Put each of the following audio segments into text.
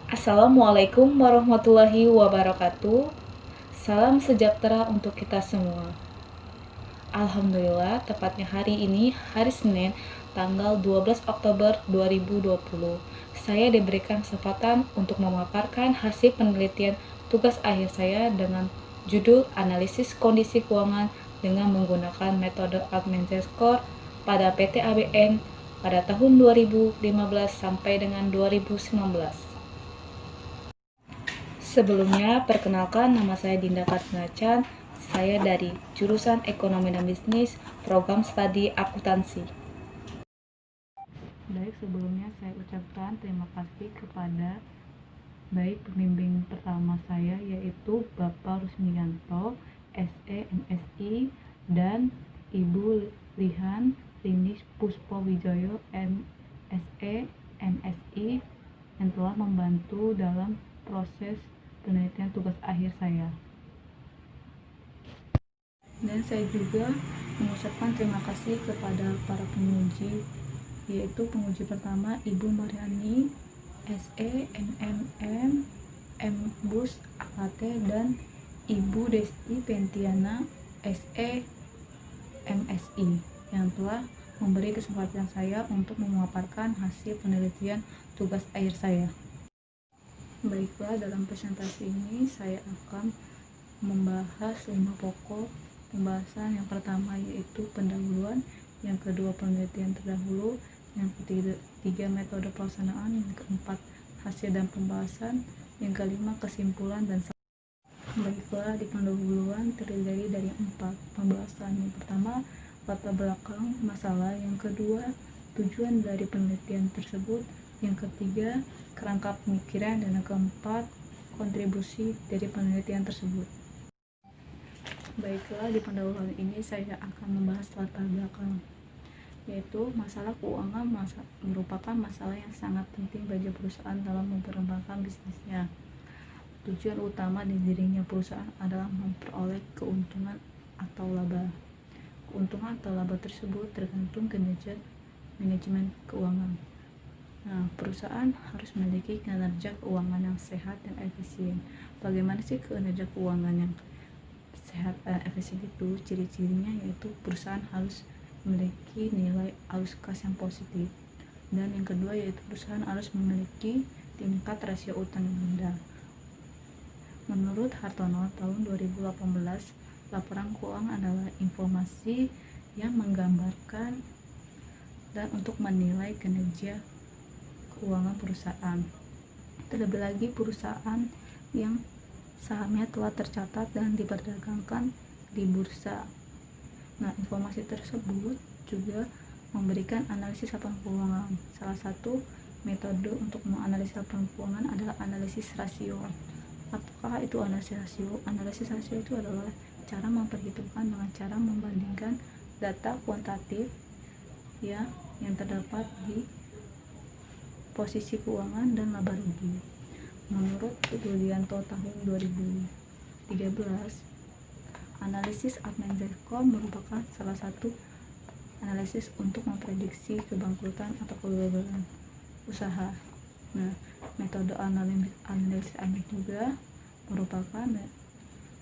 Assalamualaikum warahmatullahi wabarakatuh. Salam sejahtera untuk kita semua. Alhamdulillah, tepatnya hari ini, hari Senin, tanggal 12 Oktober 2020, saya diberikan kesempatan untuk memaparkan hasil penelitian tugas akhir saya dengan judul Analisis Kondisi Keuangan dengan menggunakan metode Altman Score pada PT ABN pada tahun 2015 sampai dengan 2019. Sebelumnya, perkenalkan nama saya Dinda Katrina Chan. Saya dari jurusan Ekonomi dan Bisnis, program studi akuntansi. Baik, sebelumnya saya ucapkan terima kasih kepada baik pembimbing pertama saya, yaitu Bapak Rusmianto, SE MSI, dan Ibu Lihan Rinis Puspo Wijoyo, MSE MSI, yang telah membantu dalam proses penelitian tugas akhir saya. Dan saya juga mengucapkan terima kasih kepada para penguji, yaitu penguji pertama Ibu Mariani, SE MMM MBus AKT, dan Ibu Desti Pentiana, SE MSI, yang telah memberi kesempatan saya untuk memaparkan hasil penelitian tugas akhir saya. Baiklah, dalam presentasi ini saya akan membahas 5 pokok pembahasan. Yang pertama yaitu pendahuluan, yang kedua penelitian terdahulu, yang ketiga metode pelaksanaan, yang keempat hasil dan pembahasan, yang kelima kesimpulan dan baiklah, di pendahuluan terdiri dari 4 pembahasan. Yang pertama latar belakang masalah, yang kedua tujuan dari penelitian tersebut, yang ketiga kerangka pemikiran, dan yang keempat kontribusi dari penelitian tersebut. Baiklah, di pendahuluan ini saya akan membahas latar belakang, yaitu masalah keuangan merupakan masalah yang sangat penting bagi perusahaan dalam memperkembangkan bisnisnya. Tujuan utama didirinya perusahaan adalah memperoleh keuntungan atau laba. Keuntungan atau laba tersebut tergantung kinerja manajemen keuangan. Nah, perusahaan harus memiliki kinerja keuangan yang sehat dan efisien. Bagaimana sih kinerja keuangan yang sehat dan efisien itu? Ciri-cirinya yaitu perusahaan harus memiliki nilai arus kas yang positif. Dan yang kedua yaitu perusahaan harus memiliki tingkat rasio utang yang rendah. Menurut Hartono tahun 2018, laporan keuangan adalah informasi yang menggambarkan dan untuk menilai kinerja keuangan perusahaan. Terlebih lagi perusahaan yang sahamnya telah tercatat dan diperdagangkan di bursa. Nah, informasi tersebut juga memberikan analisis laporan keuangan. Salah satu metode untuk menganalisis laporan keuangan adalah analisis rasio. Apakah itu analisis rasio? Analisis rasio itu adalah cara memperhitungkan dengan cara membandingkan data kuantitatif ya yang terdapat di posisi keuangan dan laba rugi. Menurut Yulianto tahun 2013, analisis Altman Score merupakan salah satu analisis untuk memprediksi kebangkrutan atau kegagalan usaha. Nah, metode analisis ini juga merupakan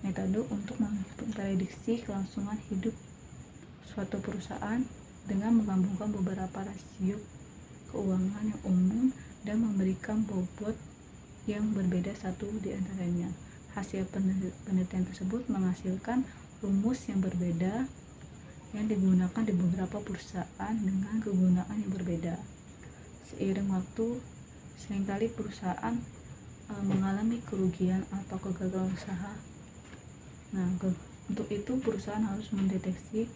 metode untuk memprediksi kelangsungan hidup suatu perusahaan dengan menggabungkan beberapa rasio keuangan yang umum dan memberikan bobot yang berbeda satu di antaranya. Hasil penelitian tersebut menghasilkan rumus yang berbeda yang digunakan di beberapa perusahaan dengan kegunaan yang berbeda. Seiring waktu, seringkali perusahaan mengalami kerugian atau kegagalan usaha. Nah, untuk itu perusahaan harus mendeteksi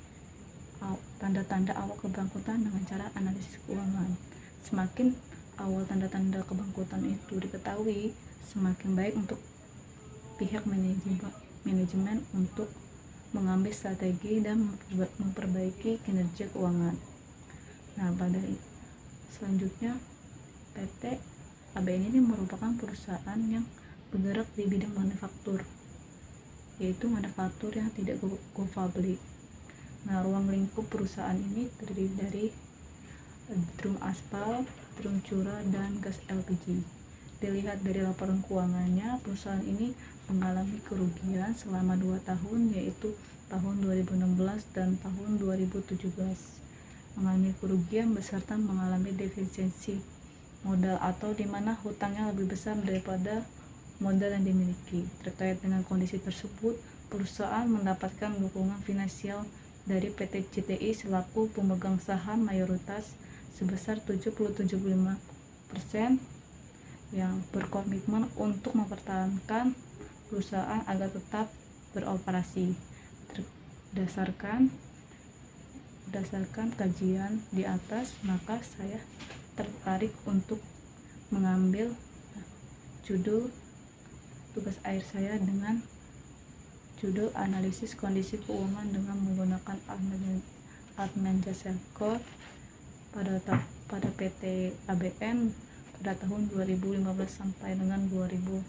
tanda-tanda awal kebangkrutan dengan cara analisis keuangan. Semakin awal tanda-tanda kebangkrutan itu diketahui, semakin baik untuk pihak manajemen untuk mengambil strategi dan memperbaiki kinerja keuangan. Nah, pada selanjutnya PT ABN ini merupakan perusahaan yang bergerak di bidang manufaktur, yaitu manufaktur yang tidak go public. Nah, ruang lingkup perusahaan ini terdiri dari drum aspal, drum curah, dan gas LPG. dilihat dari laporan keuangannya, perusahaan ini mengalami kerugian selama 2 tahun, yaitu tahun 2016 dan tahun 2017. Mengalami kerugian beserta mengalami defisiensi modal atau di mana hutangnya lebih besar daripada modal yang dimiliki. Terkait dengan kondisi tersebut, perusahaan mendapatkan dukungan finansial dari PT CTI selaku pemegang saham mayoritas sebesar 7,75% yang berkomitmen untuk mempertahankan perusahaan agar tetap beroperasi. Berdasarkan kajian di atas, maka saya tertarik untuk mengambil judul tugas akhir saya dengan judul analisis kondisi keuangan dengan menggunakan Admin Score pada PT ABN pada tahun 2015 sampai dengan 2019.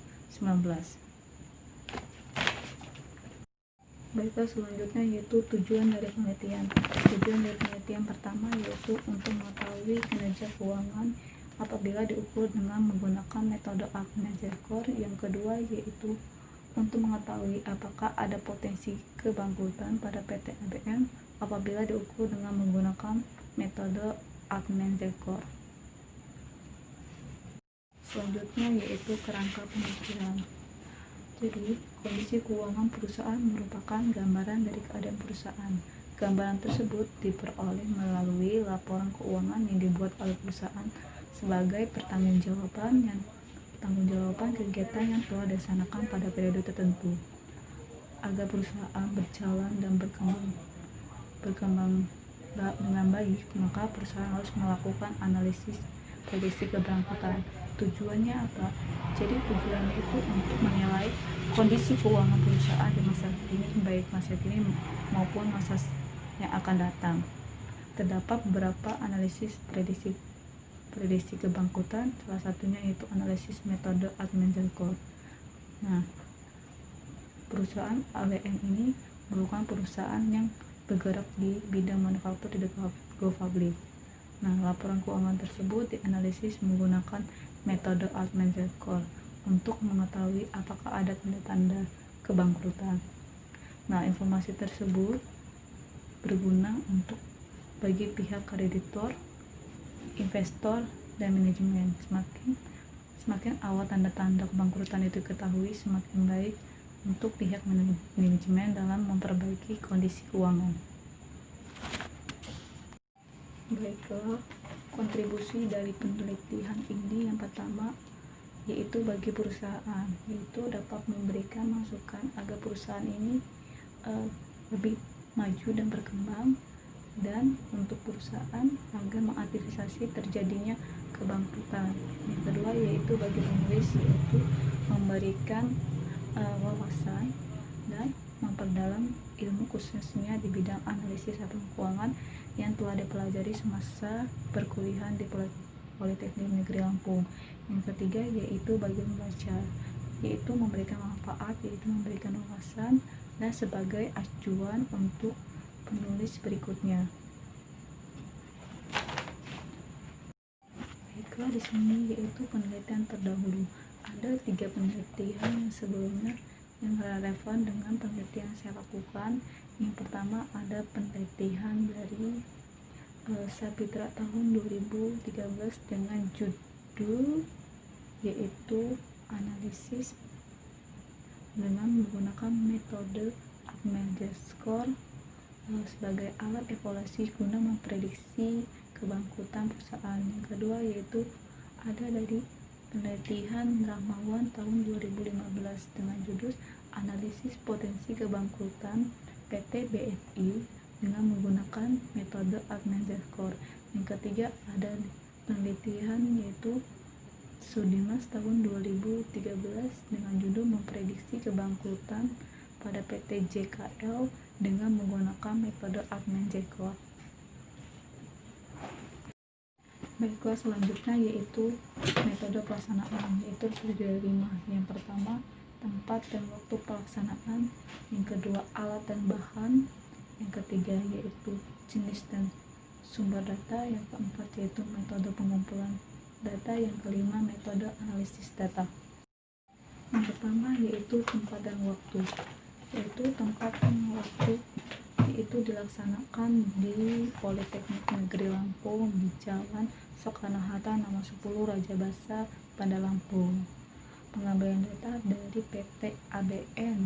Baiklah, selanjutnya yaitu tujuan dari penelitian. Tujuan dari penelitian pertama yaitu untuk mengetahui kinerja keuangan apabila diukur dengan menggunakan metode Admin Score. Yang kedua yaitu untuk mengetahui apakah ada potensi kebangkrutan pada PT ABN apabila diukur dengan menggunakan metode Admin Score. Selanjutnya yaitu kerangka pemikiran. Jadi, kondisi keuangan perusahaan merupakan gambaran dari keadaan perusahaan. Gambaran tersebut diperoleh melalui laporan keuangan yang dibuat oleh perusahaan sebagai pertanggungjawaban kegiatan yang telah dilaksanakan pada periode tertentu. Agar perusahaan berjalan dan berkembang dengan baik, maka perusahaan harus melakukan analisis prediksi keberangkatan. Tujuannya apa? Jadi tujuannya itu untuk menilai kondisi keuangan perusahaan di masa kini, baik masa kini maupun masa yang akan datang. Terdapat beberapa analisis prediksi kebangkrutan, salah satunya yaitu analisis metode Admin Score. Nah, perusahaan ABN ini merupakan perusahaan yang bergerak di bidang manufaktur di go public. Nah, laporan keuangan tersebut dianalisis menggunakan metode Admin Score untuk mengetahui apakah ada tanda-tanda kebangkrutan. Nah, informasi tersebut berguna untuk bagi pihak kreditor, investor, dan manajemen. Semakin awal tanda-tanda kebangkrutan itu diketahui, semakin baik untuk pihak manajemen dalam memperbaiki kondisi keuangan. Baiklah, kontribusi dari penelitian ini yang pertama yaitu bagi perusahaan, yaitu dapat memberikan masukan agar perusahaan ini lebih maju dan berkembang, dan untuk perusahaan agar mengantisipasi terjadinya kebangkrutan. Yang kedua yaitu bagi penulis, yaitu memberikan wawasan dan memperdalam ilmu khususnya di bidang analisis laporan keuangan yang telah dipelajari semasa perkuliahan di Politeknik Negeri Lampung. Yang ketiga yaitu bagi membaca, yaitu memberikan manfaat, yaitu memberikan wawasan dan sebagai acuan untuk penulis berikutnya. Baiklah, di sini yaitu penelitian terdahulu. Ada 3 penelitian yang sebelumnya yang relevan dengan penelitian yang saya lakukan. Yang pertama ada penelitian dari Sapitra tahun 2013 dengan judul yaitu analisis dengan menggunakan metode Admin Score sebagai alat evaluasi guna memprediksi kebangkrutan perusahaan. Yang kedua yaitu ada dari penelitian Rahmawan tahun 2015 dengan judul analisis potensi kebangkrutan PT BFI dengan menggunakan metode Admin Score. Yang ketiga ada penelitian yaitu Sudimas tahun 2013 dengan judul memprediksi kebangkrutan pada PT JKL dengan menggunakan metode Admin Score. Baiklah, selanjutnya yaitu metode pelaksanaan, yaitu terdiri dari 5. Yang pertama, tempat dan waktu pelaksanaan. Yang kedua, alat dan bahan. Yang ketiga yaitu jenis dan sumber data. Yang keempat yaitu metode pengumpulan data. Yang kelima, metode analisis data. Yang pertama yaitu tempat dan waktu. Yaitu tempat dan waktu itu dilaksanakan di Politeknik Negeri Lampung di Jalan Soekarno-Hatta nomor 10 Raja Basa pada Lampung. Pengambilan data dari PT ABN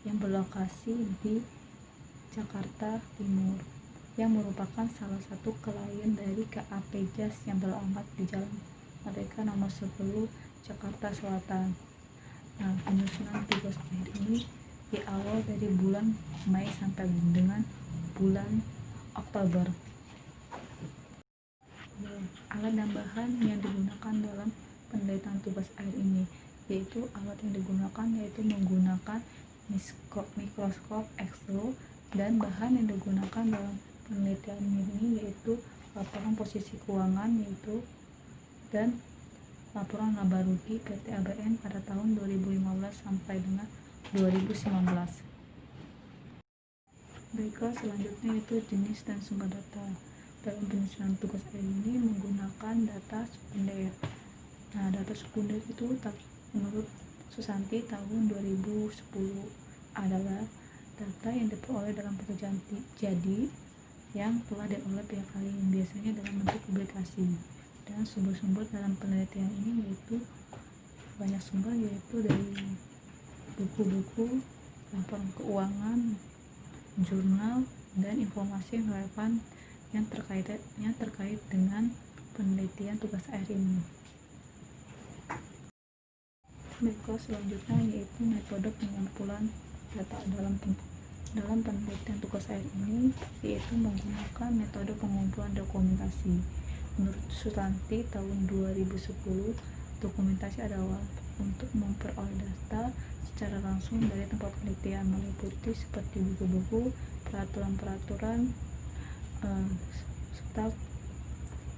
yang berlokasi di Jakarta Timur, yang merupakan salah satu klien dari KAP JAS yang beralamat di Jalan Merdeka nomor 10 Jakarta Selatan. Nah, penyusunan tugas akhir ini diawal dari bulan Mei sampai dengan bulan Oktober. Alat dan bahan yang digunakan dalam penelitian tugas akhir ini, yaitu alat yang digunakan yaitu menggunakan mikroskop X-ray, dan bahan yang digunakan dalam penelitian ini yaitu laporan posisi keuangan dan laporan laba rugi PT ABN pada tahun 2015 sampai dengan 2019. Baiklah, selanjutnya itu jenis dan sumber data. Dalam penyusunan tugas akhir ini menggunakan data sekunder. Nah, data sekunder itu menurut Susanti tahun 2010 adalah data yang diperoleh dalam pekerjaan jadi yang telah diolah pihak lain, biasanya dalam bentuk publikasi. Dan sumber-sumber dalam penelitian ini yaitu banyak sumber, yaitu dari buku-buku, laporan keuangan, jurnal, dan informasi yang relevan yang terkait dengan penelitian tugas akhir ini. Baiklah, selanjutnya yaitu metode pengumpulan data dalam penelitian tugas akhir ini, yaitu menggunakan metode pengumpulan dokumentasi. Menurut Susanti tahun 2010, dokumentasi adalah untuk memperoleh data secara langsung dari tempat penelitian, meliputi seperti buku-buku, peraturan-peraturan, serta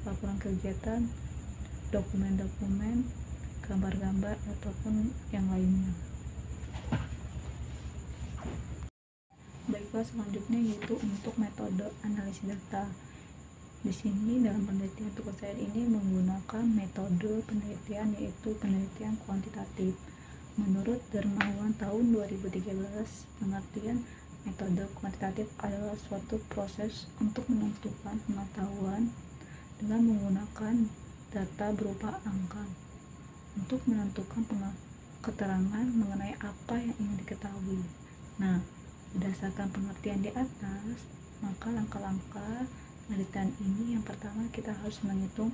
laporan kegiatan, dokumen-dokumen, gambar-gambar, ataupun yang lainnya. Baiklah, selanjutnya yaitu untuk metode analisis data. Di sini dalam penelitian tugas akhir ini menggunakan metode penelitian yaitu penelitian kuantitatif. Menurut Dermawan tahun 2013, pengertian metode kuantitatif adalah suatu proses untuk menentukan pengetahuan dengan menggunakan data berupa angka untuk menentukan keterangan mengenai apa yang ingin diketahui. Nah, berdasarkan pengertian di atas, maka langkah-langkah penelitian ini, yang pertama kita harus menghitung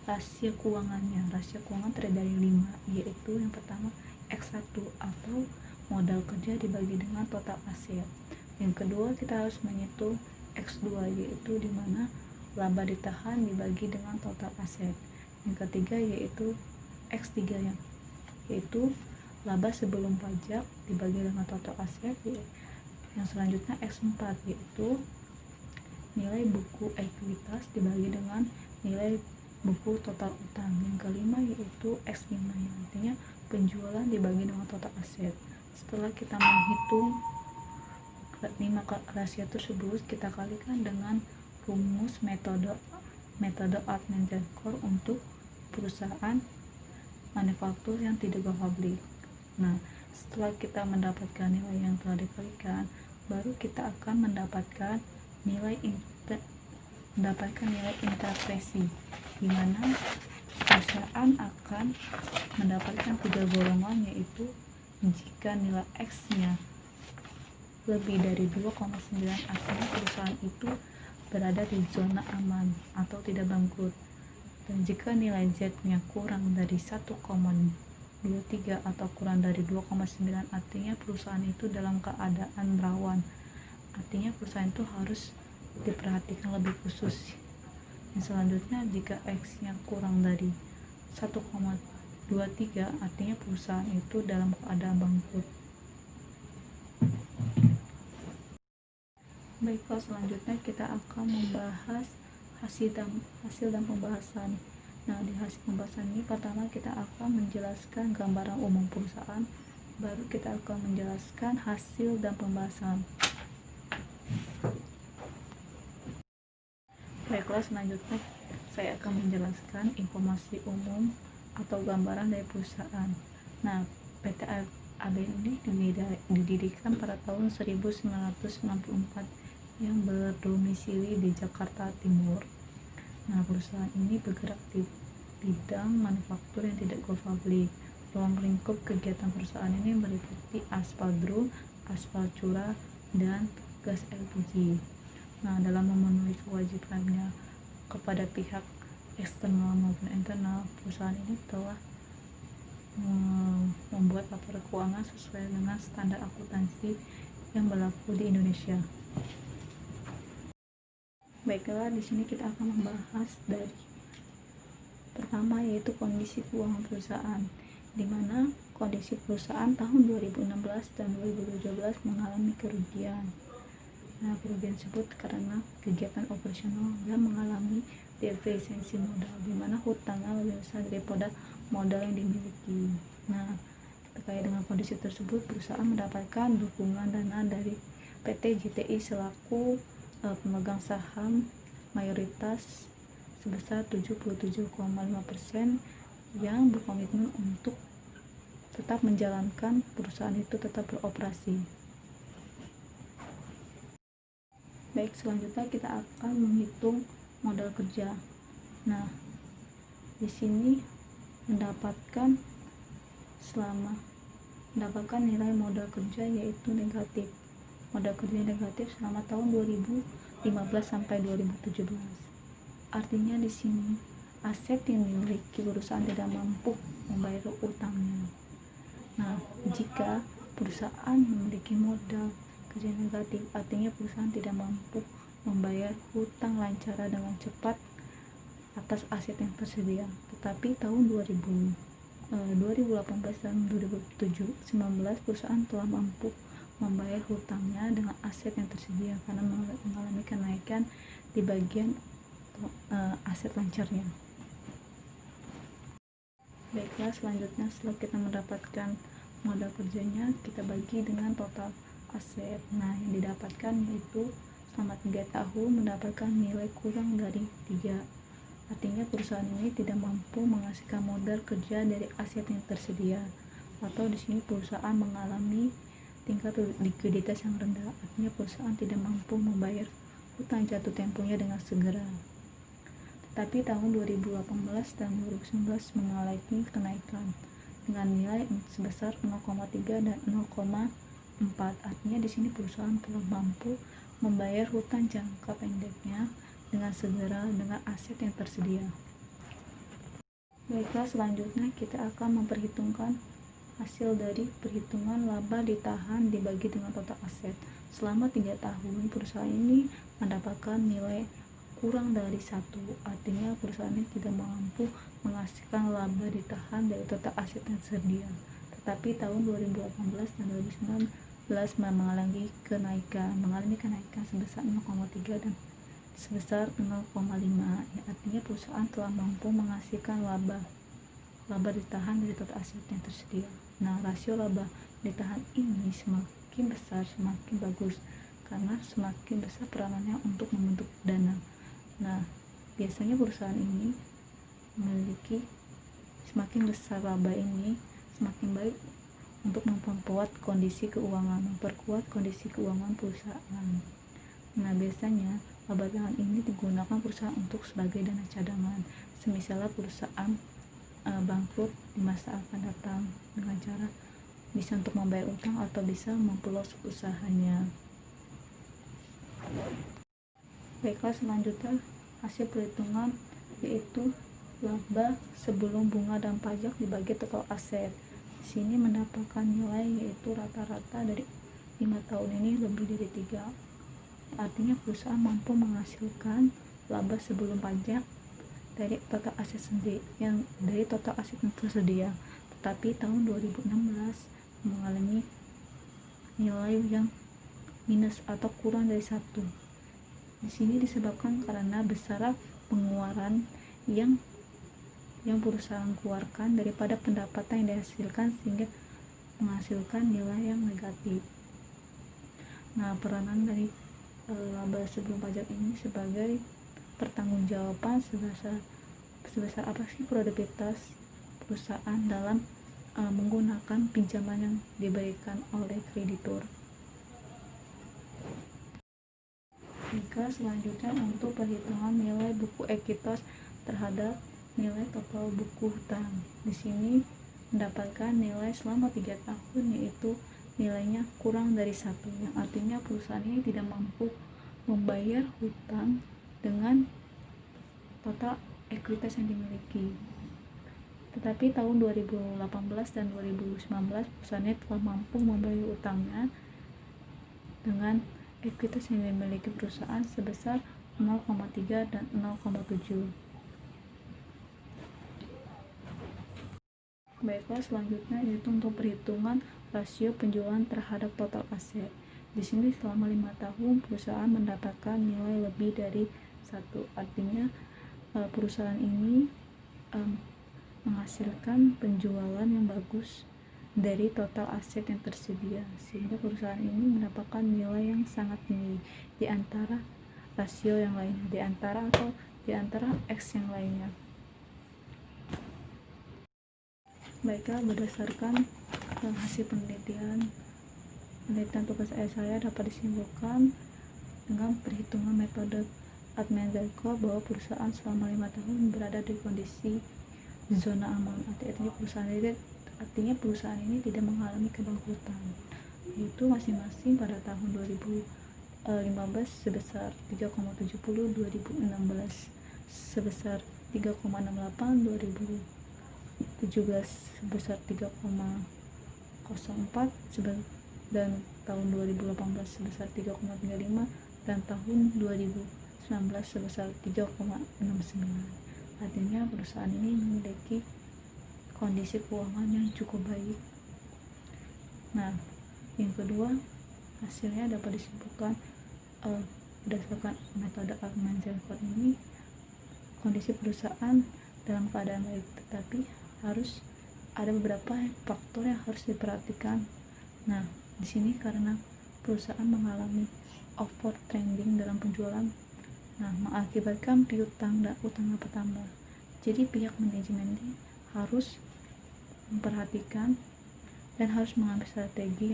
rasio keuangannya. Rasio keuangan terdiri dari 5, yaitu yang pertama X1 atau modal kerja dibagi dengan total aset. Yang kedua kita harus menghitung X2, yaitu dimana laba ditahan dibagi dengan total aset. Yang ketiga yaitu X3, yaitu laba sebelum pajak dibagi dengan total aset. Yang selanjutnya X4, yaitu nilai buku ekuitas dibagi dengan nilai buku total utang. Yang kelima yaitu X5, yang artinya penjualan dibagi dengan total aset. Setelah kita menghitung 5 rasio tersebut, kita kalikan dengan rumus metode Altman-Core untuk perusahaan manufaktur yang tidak go public. Nah, setelah kita mendapatkan nilai yang telah dikalikan, baru kita akan mendapatkan nilai interpretasi, di mana perusahaan akan mendapatkan 3 golongan, yaitu jika nilai X-nya lebih dari 2,9, artinya perusahaan itu berada di zona aman atau tidak bangkrut, dan jika nilai Z-nya kurang dari 1,23 atau kurang dari 2,9, artinya perusahaan itu dalam keadaan rawan. Artinya perusahaan itu harus diperhatikan lebih khusus. Yang selanjutnya, jika X-nya kurang dari 1,23, artinya perusahaan itu dalam keadaan bangkrut. Baiklah, selanjutnya kita akan membahas hasil dan pembahasan. Nah, di hasil pembahasan ini pertama kita akan menjelaskan gambaran umum perusahaan, baru kita akan menjelaskan hasil dan pembahasan. Baiklah, saya akan menjelaskan informasi umum atau gambaran dari perusahaan. Nah, PT AB ini didirikan pada tahun 1994 yang berdomisili di Jakarta Timur. Nah, perusahaan ini bergerak di bidang manufaktur yang tidak go public. Ruang lingkup kegiatan perusahaan ini meliputi aspal drum, aspal curah, dan gas LPG. Nah, dalam memenuhi kewajibannya kepada pihak eksternal maupun internal, perusahaan ini telah membuat laporan keuangan sesuai dengan standar akuntansi yang berlaku di Indonesia. Baiklah, di sini kita akan membahas dari pertama, yaitu kondisi keuangan perusahaan, di mana kondisi perusahaan tahun 2016 dan 2017 mengalami kerugian. Nah, kerugian tersebut karena kegiatan operasional yang mengalami defisiensi modal, di mana hutangnya lebih besar daripada modal yang dimiliki. Nah, terkait dengan kondisi tersebut, perusahaan mendapatkan dukungan dana dari PT JTI selaku pemegang saham mayoritas sebesar 77,5% yang berkomitmen untuk tetap menjalankan perusahaan itu tetap beroperasi. Baik, selanjutnya kita akan menghitung modal kerja. Nah, di sini mendapatkan nilai modal kerja yaitu negatif. Modal kerja negatif selama tahun 2015 sampai 2017. Artinya di sini aset yang dimiliki perusahaan tidak mampu membayar utangnya. Nah, jika perusahaan memiliki modal kerja negatif, artinya perusahaan tidak mampu membayar hutang lancara dengan cepat atas aset yang tersedia. Tetapi tahun 2018 dan 2019 perusahaan telah mampu membayar hutangnya dengan aset yang tersedia karena mengalami kenaikan di bagian aset lancarnya. Baiklah, selanjutnya setelah kita mendapatkan modal kerjanya, kita bagi dengan total aset. Nah, yang didapatkan yaitu selama 3 tahun mendapatkan nilai kurang dari 3. Artinya perusahaan ini tidak mampu menghasilkan modal kerja dari aset yang tersedia, atau di sini perusahaan mengalami tingkat likuiditas yang rendah. Artinya perusahaan tidak mampu membayar hutang jatuh temponya dengan segera. Tetapi tahun 2018 dan 2019 mengalami kenaikan dengan nilai sebesar 0,3 dan 0,4. Artinya di sini perusahaan telah mampu membayar hutang jangka pendeknya dengan segera dengan aset yang tersedia. Baiklah, selanjutnya kita akan memperhitungkan hasil dari perhitungan laba ditahan dibagi dengan total aset. Selama 3 tahun perusahaan ini mendapatkan nilai kurang dari 1. Artinya perusahaan ini tidak mampu menghasilkan laba ditahan dari total aset yang tersedia. Tetapi tahun 2018 dan 2019 mengalami kenaikan sebesar 0,3 dan sebesar 0,5. Artinya perusahaan telah mampu menghasilkan laba ditahan dari total aset yang tersedia. Nah, rasio laba ditahan ini semakin besar semakin bagus karena semakin besar peranannya untuk membentuk dana. Nah, biasanya perusahaan ini memiliki semakin besar laba ini semakin baik untuk memperkuat kondisi keuangan perusahaan. Nah, biasanya laba ditahan ini digunakan perusahaan untuk sebagai dana cadangan, semisalnya perusahaan bangkrut di masa akan datang dengan cara bisa untuk membayar utang atau bisa memperluas usahanya. Baiklah, selanjutnya hasil perhitungan yaitu laba sebelum bunga dan pajak dibagi total aset. Di sini mendapatkan nilai yaitu rata-rata dari 5 tahun ini lebih dari 3. Artinya perusahaan mampu menghasilkan laba sebelum pajak dari total aset yang tersedia. Tetapi tahun 2016 mengalami nilai yang minus atau kurang dari 1. Di sini disebabkan karena besar pengeluaran yang perusahaan keluarkan daripada pendapatan yang dihasilkan sehingga menghasilkan nilai yang negatif. Nah, peranan dari laba sebelum pajak ini sebagai pertanggungjawaban sebesar apa sih produktivitas perusahaan dalam menggunakan pinjaman yang diberikan oleh kreditur. Jika selanjutnya untuk perhitungan nilai buku ekuitas terhadap nilai total buku hutang. Di sini mendapatkan nilai selama 3 tahun, yaitu nilainya kurang dari 1, yang artinya perusahaan ini tidak mampu membayar hutang dengan total ekuitas yang dimiliki. Tetapi tahun 2018 dan 2019 perusahaannya telah mampu membayar utangnya dengan ekuitas yang dimiliki perusahaan sebesar 0,3 dan 0,7. Baiklah, selanjutnya yaitu untuk perhitungan rasio penjualan terhadap total aset. Di sini selama 5 tahun perusahaan mendapatkan nilai lebih dari 1, artinya perusahaan ini menghasilkan penjualan yang bagus dari total aset yang tersedia, sehingga perusahaan ini mendapatkan nilai yang sangat tinggi di antara rasio yang lainnya, di antara X yang lainnya. Baiklah, berdasarkan hasil penelitian tugas saya dapat disimpulkan dengan perhitungan metode Altman-Zarkov bahwa perusahaan selama 5 tahun berada di kondisi zona aman. Artinya perusahaan ini tidak mengalami kebangkrutan, yaitu masing-masing pada tahun 2015 sebesar 3,70, 2016 sebesar 3,68, 2017 sebesar 3,04 dan tahun 2018 sebesar 3,35 dan tahun 2019 sebesar 3,69. Artinya perusahaan ini memiliki kondisi keuangan yang cukup baik. Nah, yang kedua, hasilnya dapat disimpulkan berdasarkan metode Altman-Zarkov ini, kondisi perusahaan dalam keadaan baik, tetapi harus ada beberapa faktor yang harus diperhatikan. Nah, di sini karena perusahaan mengalami overtrending dalam penjualan, mengakibatkan piutang dan utangnya bertambah. Jadi pihak manajemen ini harus memperhatikan dan harus mengambil strategi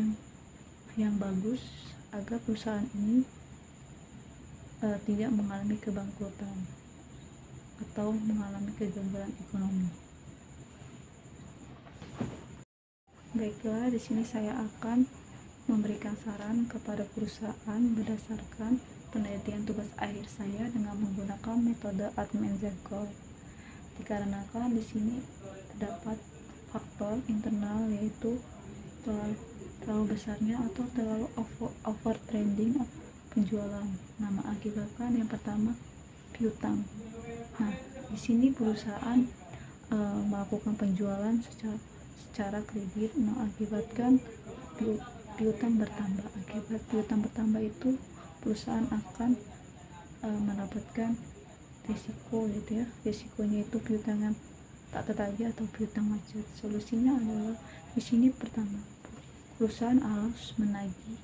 yang bagus agar perusahaan ini tidak mengalami kebangkrutan atau mengalami kegagalan ekonomi. Baiklah, di sini saya akan memberikan saran kepada perusahaan berdasarkan penelitian tugas akhir saya dengan menggunakan metode Altman-Zarkov. Dikarenakan di sini terdapat faktor internal, yaitu terlalu besarnya atau terlalu overtrending penjualan. Mengakibatkan yang pertama piutang. Di sini perusahaan melakukan penjualan secara kredit, mengakibatkan piutang bertambah. Akibat piutang bertambah itu perusahaan akan mendapatkan risiko, risikonya itu piutang yang tak tertagih atau piutang macet. Solusinya adalah di sini pertama, perusahaan harus menagih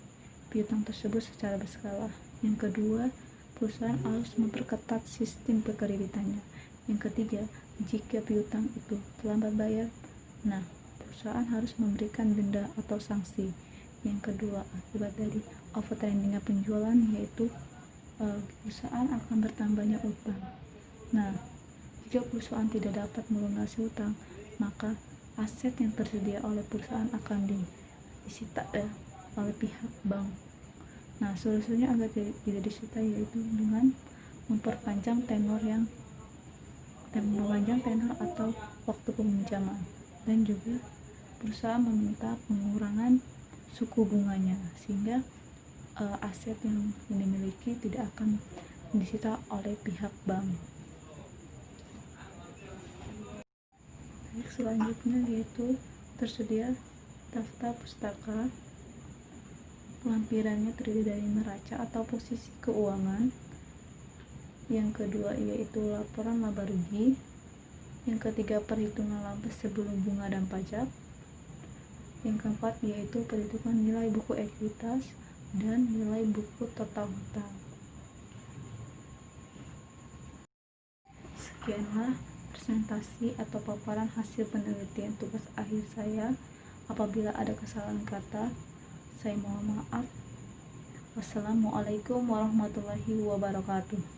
piutang tersebut secara berskala. Yang kedua, perusahaan harus memperketat sistem kekreditannya. Yang ketiga, jika piutang itu terlambat bayar, perusahaan harus memberikan denda atau sanksi. Yang kedua, akibat dari overtrendingnya penjualan, yaitu perusahaan akan bertambahnya utang. Jika perusahaan tidak dapat melunasi utang, maka aset yang tersedia oleh perusahaan akan disita oleh pihak bank. Solusinya agar tidak disita yaitu dengan memperpanjang tenor atau waktu peminjaman, dan juga perusahaan meminta pengurangan suku bunganya sehingga aset yang dimiliki tidak akan disita oleh pihak bank. Selanjutnya yaitu tersedia daftar pustaka. Lampirannya terdiri dari neraca atau posisi keuangan. Yang kedua yaitu laporan laba rugi. Yang ketiga perhitungan laba sebelum bunga dan pajak. Yang keempat yaitu perhitungan nilai buku ekuitas dan nilai buku total hutang. Demikianlah presentasi atau paparan hasil penelitian tugas akhir saya. Apabila ada kesalahan kata, saya mohon maaf. Wassalamualaikum warahmatullahi wabarakatuh.